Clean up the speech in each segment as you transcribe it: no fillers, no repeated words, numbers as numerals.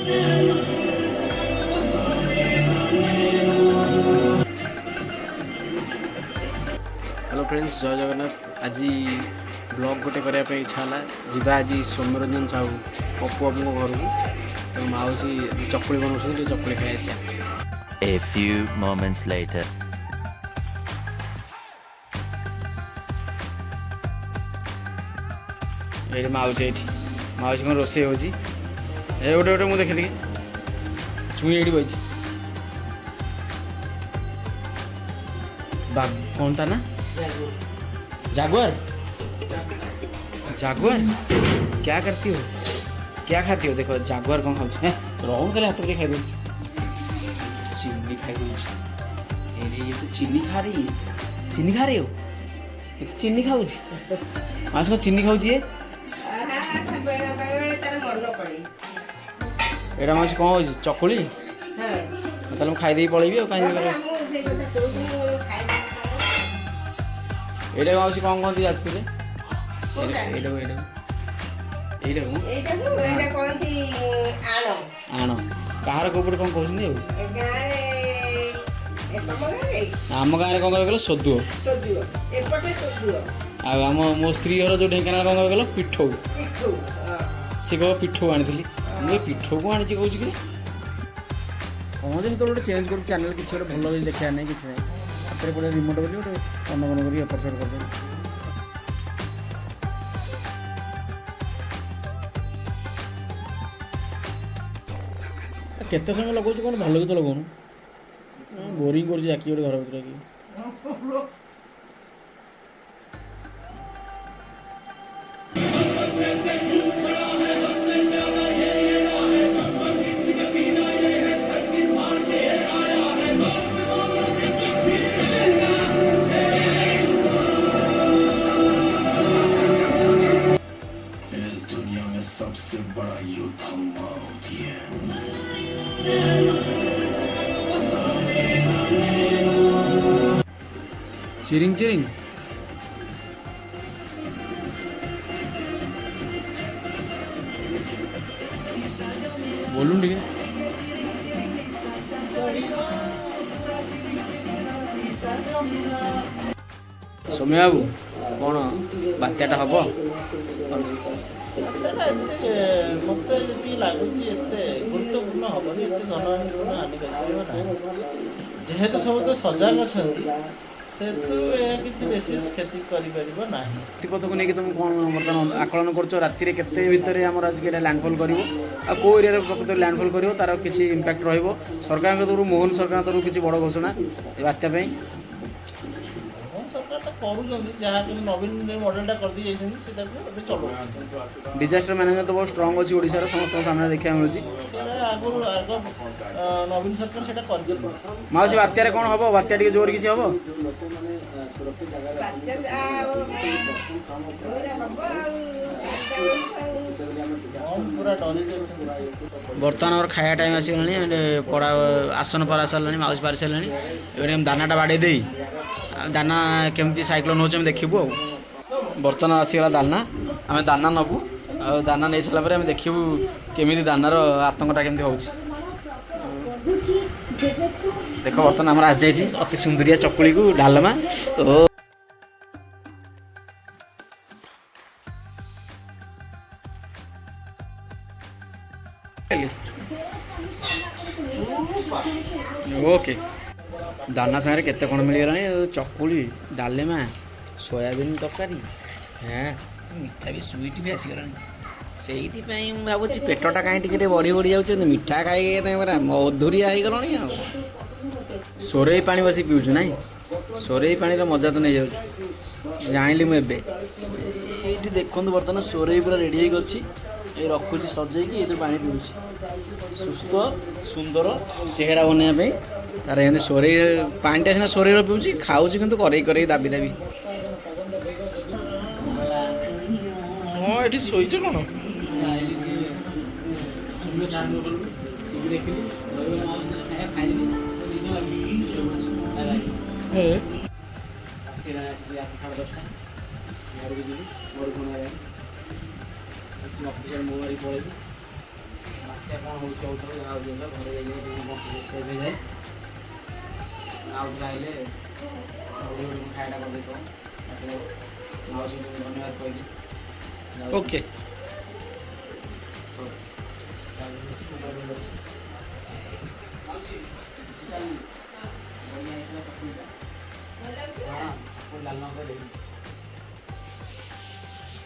Hello friends, जय जगन्नाथ। आज blog गोटे करने इच्छा है जीवा आज सौम्यरंजन साहू पप्पू बाबू घर को तो माउसी चकुली बनाऊँ चकुली खाई आसिया। A few moments later. ये माउसी माउसी कौन रोसे हो गोटे गोटे मुझे देखी छुई ये बच कौन था ना जागुआर जागुआर क्या करती हो, क्या खाती हो? देखो जागुआर कौन खाऊ रोहन के हाथ खाई दो चीनी खाई दो। ये तो चीनी खा रही है, चीनी खा रही हो? ये तो चीनी खाऊ मास को चीनी खाऊ एटा मास कौन हो चकुली ताले खाईदे पलैबी कहीं एटा माउसी कौन कहते जाजपुर आण कहार कौपटे कौन कहते आम गाँव कौन कह सोदुओ आम मो स्त्री घर जो ढेंकाना कौन कह पिठौ सी कह पिठौ आनी मुझे पिठौ को आनी कौन कि कौन जो गोटे चेंज कर चैनल किसी गोटे भल देखा नहीं कि हाथ पड़े रिमोट बोली गोटे मन मन कर एपट सेपट कर केते समय लगुच कौन भल गीत लगौन बोरिंग कर गोटे घर भर सबसे बड़ा युद्ध मौत है। चिरिंग चिरिंग बोलूँ ठीक है सौम्य बाबू कौन बात्याटा हम मत जी लगुच गुरुत्वपूर्ण हेनी एत जनहानि हानि कर जेहेतु सब सजग अच्छा से तो किसी विशेष क्षति करना को नहीं तुम कौन बर्तमान आकलन कर राति केते भितर आम आज लैंडफॉल कर कौ एरिया प्रकृत लैंडफॉल कर तार किसी इंपैक्ट सरकार तरफ मोहन सरकार तरफ किसी बड़ घोषणा बात्या सरकार तो कर नवीन मॉडलटा कर दी चलो डिजास्टर मैनेजमेंट तो बहुत स्ट्रांग अच्छी ओडिशा समस्त सामने देखा मिलूँ नवीन सरकार से कर माउसी बात्यार कौन हम बात्या टे जोर किसी हम पूरा डरी बर्तमान आम खाया टाइम आसगला पड़ा आसन पारा सारे माउस पारि सारे दानाटा बाड़े दे दाना केमती साइक्लोन हो देखू बर्तमान आसगला दाना आम दाना नबू आ दाना नहीं सारापर आम देखू केमी दानार आतंकटा केमती हो देख बर्तमान आम आसी जाइए अति सुंदरिया चकुली को डालमा तो ओके दाना सागर केते कौन मिलगला चकुली डालेमा सोयाबीन तरकारी हाँ मीठा भी स्वीट भी आसगला से भावुँ पेटटा कहीं टे बढ़ी बढ़ी जाऊँ मीठा खाई मधुरिया हो गला सोरे पानी बस पीऊँ ना सोरे पानी मजा तो नहीं जाऊँ जानी मुझे ये देखो बर्तमान सोरे पूरा रेडी हो रखुची सजेकी ये पानी पीऊँ सुस्थ सुंदर चेहरा बनवाई तार एम सोरे पानीटा सीना सोरे पीऊँ खाऊँ कि करे दाबी दाबी हाँ ये शोच कौन मोबाइल पड़े ଦେଖିବା କ'ଣ ହେଉଛି ହେଉଥିବ ଯାହା ହେଉଛି ଘରେ ଯାଇକି ବଞ୍ଚିଲେ ସେଭ୍ ହେଇଯାଏ ଆଉ ଥରେ ଆଇଲେ ଖାଇଟା କରିଦେଇଥିବ ମାଉସୀକୁ ଧନ୍ୟବାଦ କହିକି ଓକେ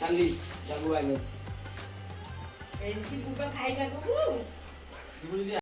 କାଲି ଯାକୁ ଆଇବେ